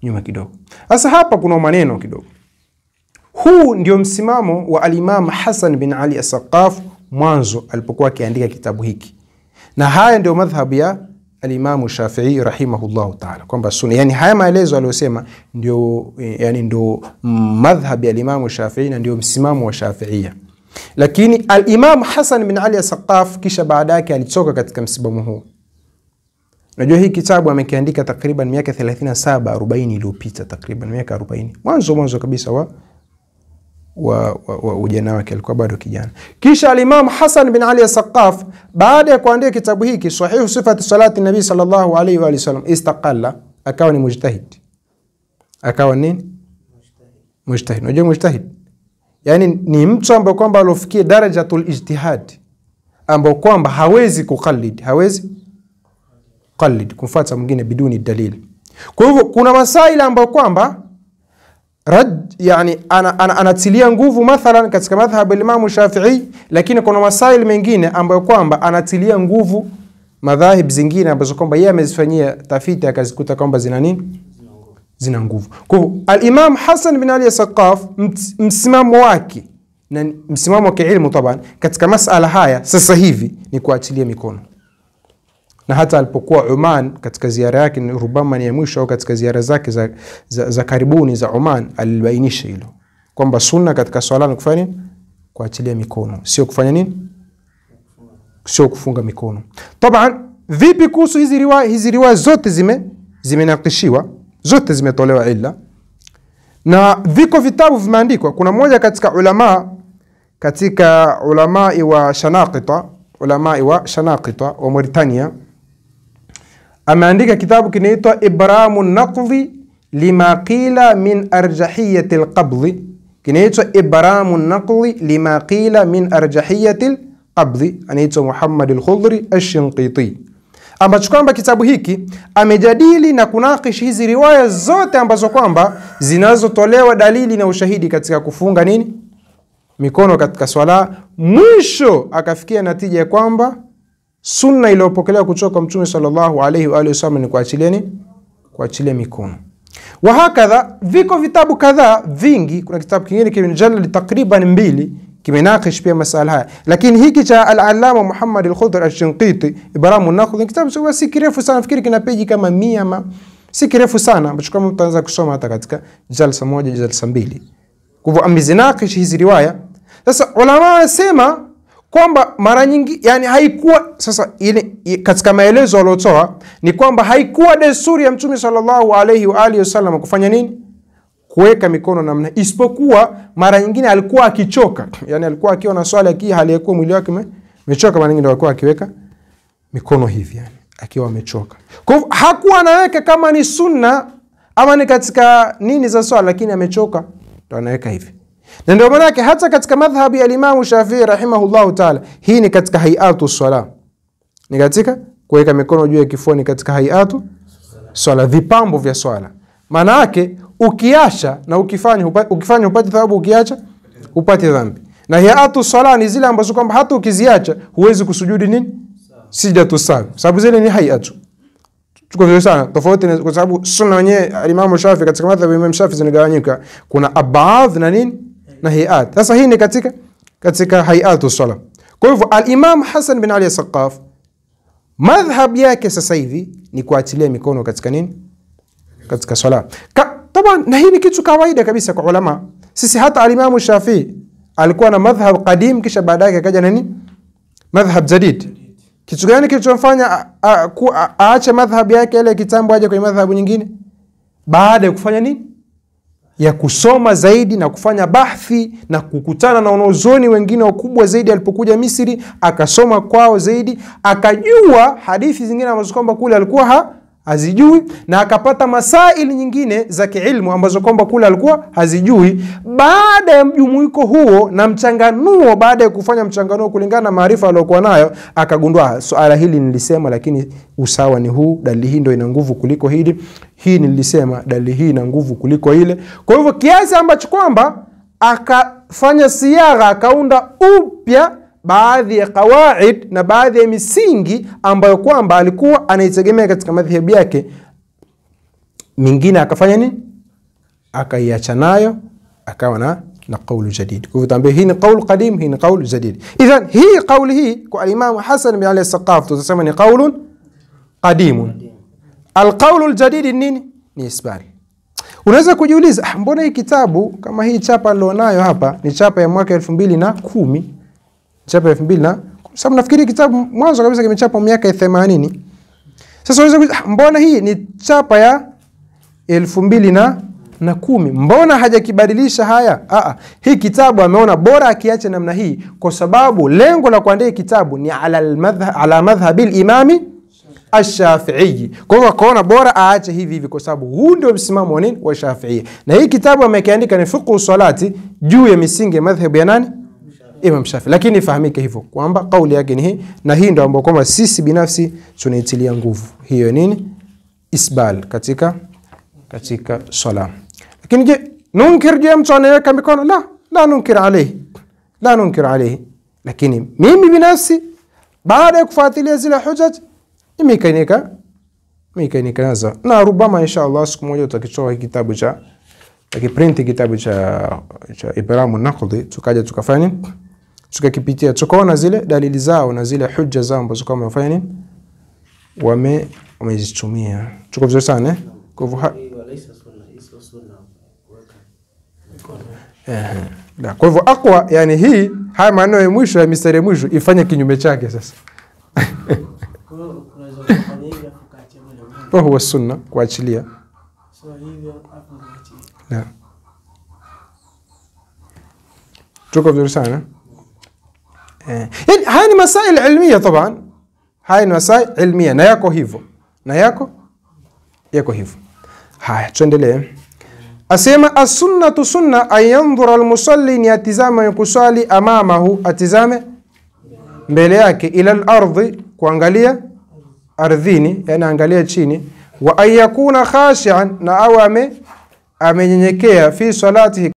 nyuma kidogo. Sasa hapa kuna maneno kidogo. Huu ndio msimamo wa al-Imam Hassan bin Ali as-Saqaf mwanzo alipokuwa akiandika kitabu hiki. Na haya ndio madhhabu ya al-Imam Shafi'i rahimahullahu ta'ala, kwamba sunna, yani haya maelezo aliyosema ndio, yani ndio madhhabu ya al-Imam Shafi'i na ndio msimamo wa Shafi'ia. Lakini al-Imam Hassan bin Ali as-Saqaf kisha baada yake alitoka katika msimamo huu. Najua hii kitabu amekiandika takriban miaka 37 40 iliyopita, takriban miaka 40. Mwanzo kabisa wa ujana wake, alikuwa bado kijana. Kisha al-Imam Hassan bin Ali as-Saqaf baada ya kuandika kitabu hiki Sahih Sifatu Salati Nabii sallallahu alayhi wa sallam, istaqalla, akawa ni mujtahid. Akawa nini? Mujtahid. Unajua mujtahid? Yani ni mtu ambaye kwamba alofikia darajatul ijtihad, ambaye kwamba hawezi kuqallid, hawezi qallid, kufuata mwingine biduni dalili. Kwa hivyo kuna masaila ambayo kwamba yani anatilia nguvu mathalan katika madhhabu ya Imam Shafi'i, lakini kuna masaili mengine ambayo kwamba anatilia nguvu madhahib zingine ambazo kwamba yeye amezifanyia tafiti akazikuta kwamba zina nini? Zina nguvu. Kwa hivyo al-Imam Hassan bin Ali as-Saqaf msimamo wake na msimamo wa kiilmu taban katika masala haya sasa hivi ni kuachilia mikono. Na hata alipokuwa Oman katika ziara yake, rubama ni ya mwisho au katika ziara zake za karibuni za Oman, alibainisha hilo kwamba sunna katika swala ni kufanya nini? Kuachilia mikono, sio kufanya nini? Sio kufunga mikono. Taban vipi kuhusu hizi riwaya zote zimenakishiwa, zote zimetolewa illa, na viko vitabu vimeandikwa. Kuna moja katika ulamai wa Shanaqita wa Mauritania ameandika kitabu kinaitwa Ibramu an-Naqdi lima qila min arjahiyati al-qabd. Kinaitwa Ibramu an-Naqdi lima qila min arjahiyati al-qabd, anaitwa Muhammad al-Khudri ash-Shinqiti, ambacho kwamba kitabu hiki amejadili na kunakish hizi riwaya zote ambazo kwamba zinazotolewa dalili na ushahidi katika kufunga nini? Mikono katika swala. Mwisho akafikia natija ya kwamba sunna iliyopokelewa kutoka Mtume sallallahu alayhi wa sallam ni kuachilia nini? Kuachilia mikono. Wa hakadha viko vitabu kadhaa vingi. Kuna kitabu kingine kimenjali takriban 2 kimenakish pia masala haya, lakini hiki cha al-Allama Muhammad al-Khudri ash-Shinqiti Ibramu an-Naqdi kitabu si kirefu sana, nafikiri kina peji kama 100 si kirefu sana, ambacho kama mtu anaweza kusoma hata katika jalsa moja jalsa 2. Kwa hivyo amezinakish hizi riwaya. Sasa ulama wasema kwamba mara nyingi, yani haikuwa sasa ile katika maelezo waliotoa ni kwamba haikuwa desturi ya Mtume sallallahu alayhi wa alihi wasallam kufanya nini? Kuweka mikono namna, isipokuwa mara nyingine alikuwa akichoka, yani alikuwa akiwa na swala hii hali yake mwili wake umechoka, mara nyingine alikuwa akiweka mikono hivi, yani akiwa amechoka. Kwa hivyo hakuwa anaweka kama ni sunna ama ni katika nini za swala, lakini amechoka ndo anaweka hivi. Na ndio maana yake hata katika madhhabu ya Imam Shafi'i rahimahullahu ta'ala, hii ni katika hayatu swala, ni katika kuweka mikono juu ya kifua, ni katika hayatu swala, vipambo vya swala. Maana yake ukiacha na ukifanya upate thawabu, ukiacha upate dhambi. Na hayatu swala ni zile ambazo kwamba hata ukiziacha huwezi kusujudi nini? Sijatu sawi, sababu zile ni hayatu. Tuko vile sana tofauti, kwa sababu sunna wenyewe Imam Shafi'i katika madhhabu ya Imam Shafi'i zinagawanyika, kuna abadh na nini na hayat. Sasa hii ni katika hayatu swala. Kwa hivyo al-Imam Hassan bin Ali as-Saqaf madhhab yake sasa hivi ni kuachilia mikono katika nini? Katika swala. Taban na hii ni kitu kawaida kabisa kwa ulama. Sisi hata al-Imam Shafi'i alikuwa na madhhab qadim, kisha baadaye akaja nini? Madhhab jadid. Kitu gani kilichomfanya aache madhhab yake ile kitambo aje kwenye madhhabu nyingine? Baada ya kufanya nini? Ya kusoma zaidi na kufanya bahthi na kukutana na wanazuoni wengine wakubwa zaidi. Alipokuja Misri akasoma kwao zaidi, akajua hadithi zingine ambazo kwamba kule alikuwa hazijui, na akapata masaili nyingine za kiilmu ambazo kwamba kule alikuwa hazijui. Baada ya mjumuiko huo na mchanganuo, baada ya kufanya mchanganuo kulingana na maarifa aliyokuwa nayo, akagundua suala hili nilisema, lakini usawa ni huu, dalili hii ndio ina nguvu kuliko hili, hii nilisema dalili hii ina nguvu kuliko ile. Kwa hivyo kiasi ambacho kwamba akafanya siagha, akaunda upya baadhi ya kawaid na baadhi ya misingi ambayo kwamba alikuwa anaitegemea katika madhhabi yake mingine akafanya nini? Akaiacha nayo, akawa na qaulu jadid. Kwa hivyo tuambie hii ni qaulu qadim, hii ni qaulu jadid. Idhan hii qauli hii kwa Imam Hasan bin Ali As-Saqaf tutasema ni qaulun qadimun. Al-qaulu al-jadid nini? Ni isbal. Unaweza kujiuliza, mbona hii kitabu kama hii chapa nilionayo hapa ni chapa ya mwaka 2010? Chapa ya 2000, sababu nafikiri kitabu mwanzo kabisa kimechapwa miaka ya 80. Sasa unaweza kujiuliza, mbona hii ni chapa ya 2010? Mbona hajakibadilisha haya? Hii kitabu ameona bora akiache namna hii, kwa sababu lengo la kuandika kitabu ni ala madhhabi al-Imami Ash-Shafi'i. Kwa hivyo akaona bora aache hivi kwa sababu huu ndio msimamo wa nini? Wa Shafi'i. Na hii kitabu amekiandika ni fiqh salati juu ya misingi madhhabu ya nani? Imam Shafi'i. Lakini ifahamike hivyo kwamba kauli yake ni hii, na hii ndio ambayo kwamba sisi binafsi tunaitilia nguvu. Hiyo nini? Isbal katika sala. Lakini je, nunkir je mtu anaweka mikono? La nunkir alayhi. La nunkir alayhi. Lakini mimi binafsi baada ya kufuatilia zile hujaj imekainika nazo. Na rubama inshallah siku moja tutakichoa kitabu cha tukiprint kitabu cha Ibramu Naqdi, tukaja tukafanya tukakipitia, tukaona zile dalili zao na zile hujja zao ambazo kama wafanya wamezitumia. Tuko vizuri sana Kwa hivyo kwa hivyo aqwa, yani hii haya maneno ya mwisho ya mistari ya mwisho ifanye kinyume chake sasa. Kwa huwa sunna kuachilia. Tuko vizuri sana. Yani haya ni masail ilmiya taban. Haya ni masail ilmiya na yako hivyo. Na yako hivyo. Haya tuendelee. Asema as-sunnatu sunna an yanzura al-musalli, ni atizama yukusali amamahu, atizame mbele yake, ila al-ardhi, kuangalia ardhini, yani angalia chini, wa an yakuna khashi'an, na awe amenyenyekea fi salatihi